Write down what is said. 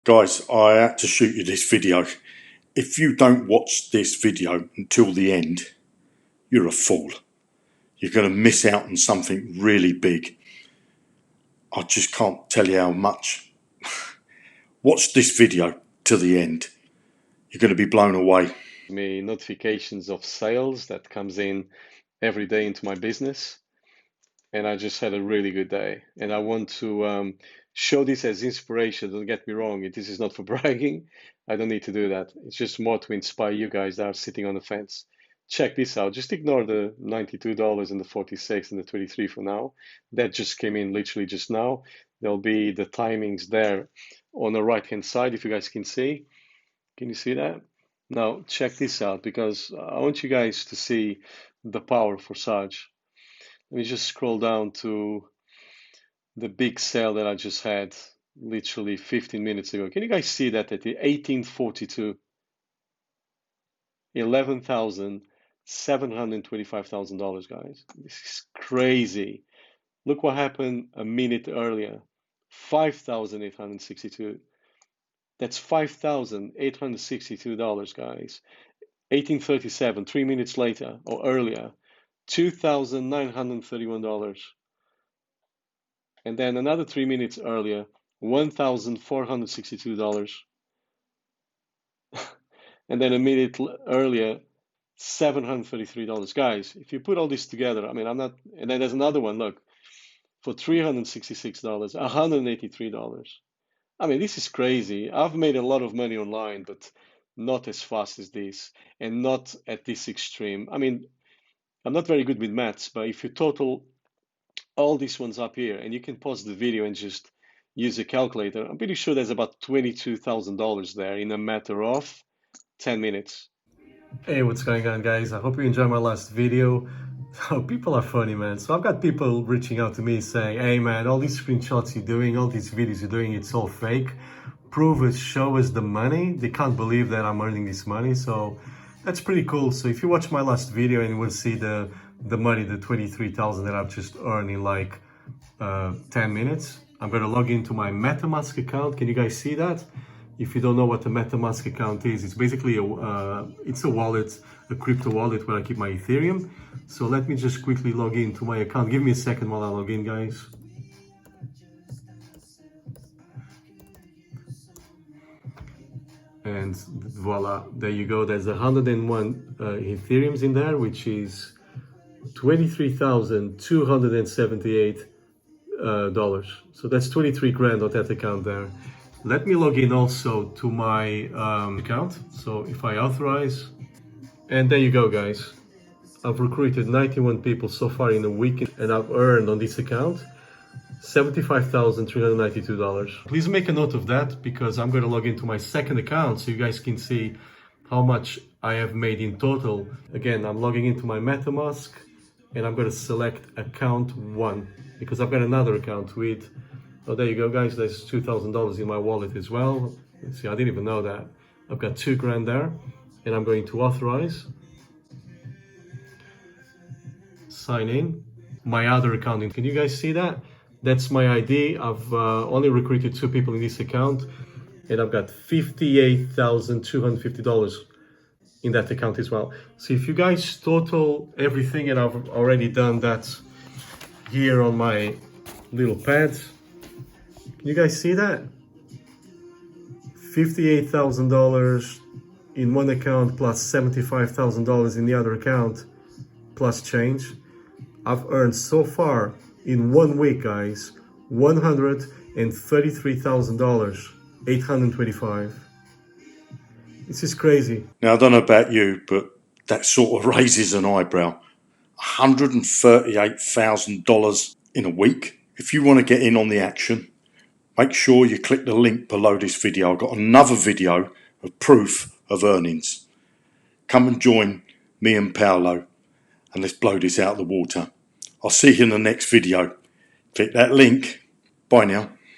Guys, I had to shoot you this video. If you don't watch this video until the end, you're a fool. You're going to miss out on something really big. I just can't tell you how much. Watch this video to the end. You're going to be blown away. Me notifications of sales that comes in every day into my business, and I just had a really good day. And I want to show this as inspiration. Don't get me wrong, this is not for bragging. I don't need to do that. It's just more to inspire you guys that are sitting on the fence. Check this out. Just ignore the $92 and the 46 and the 23 for now. That just came in literally just now. There'll be the timings there on the right hand side if you guys can see. Can you see that? Now check this out, because I want you guys to see the power for Saj. Let me just scroll down to the big sale that I just had literally 15 minutes ago. Can you guys see that at the 1842? $11,725,000, guys. This is crazy. Look what happened a minute earlier. 5,862. That's $5,862, guys. 1837, 3 minutes later or earlier, $2,931. And then another 3 minutes earlier, $1,462. And then a minute earlier, $733. Guys, if you put all this together, I mean, I'm not, and then there's another one, look, for $366, $183. I mean, this is crazy. I've made a lot of money online, but not as fast as this, and not at this extreme. I mean, I'm not very good with maths, but if you total all these ones up here, and you can pause the video and just use a calculator, I'm pretty sure there's about $22,000 there in a matter of 10 minutes. Hey, what's going on, guys? I hope you enjoyed my last video. Oh, people are funny, man. So I've got people reaching out to me saying, hey man, all these screenshots you're doing, all these videos you're doing, it's all fake. Prove us, show us the money. They can't believe that I'm earning this money. So that's pretty cool. So if you watch my last video, and you will see the money, the 23,000 that I've just earned in like 10 minutes. I'm going to log into my MetaMask account. Can you guys see that? If you don't know what a MetaMask account is, it's basically it's a wallet, a crypto wallet where I keep my Ethereum. So let me just quickly log into my account. Give me a second while I log in, guys. And voila, there you go. There's 101 Ethereums in there, which is $23,278. So that's 23 grand on that account there. Let me log in also to my account. So if I authorize, and there you go, guys. I've recruited 91 people so far in a week, and I've earned on this account $75,392. Please make a note of that, because I'm going to log into my second account so you guys can see how much I have made in total. Again, I'm logging into my MetaMask, and I'm going to select account 1 because I've got another account with, oh, there you go, guys. There's $2,000 in my wallet as well. Let's see, I didn't even know that. I've got 2 grand there, and I'm going to authorize. Sign in. My other account, can you guys see that? That's my ID. I've only recruited 2 people in this account, and I've got $58,250 in that account as well. So if you guys total everything, and I've already done that here on my little pad, can you guys see that? $58,000 in one account plus $75,000 in the other account plus change. I've earned so far in 1 week, guys, $133,000, 825. This is crazy. Now, I don't know about you, but that sort of raises an eyebrow. $138,000 in a week. If you want to get in on the action, make sure you click the link below this video. I've got another video of proof of earnings. Come and join me and Paolo, and let's blow this out of the water. I'll see you in the next video. Click that link. Bye now.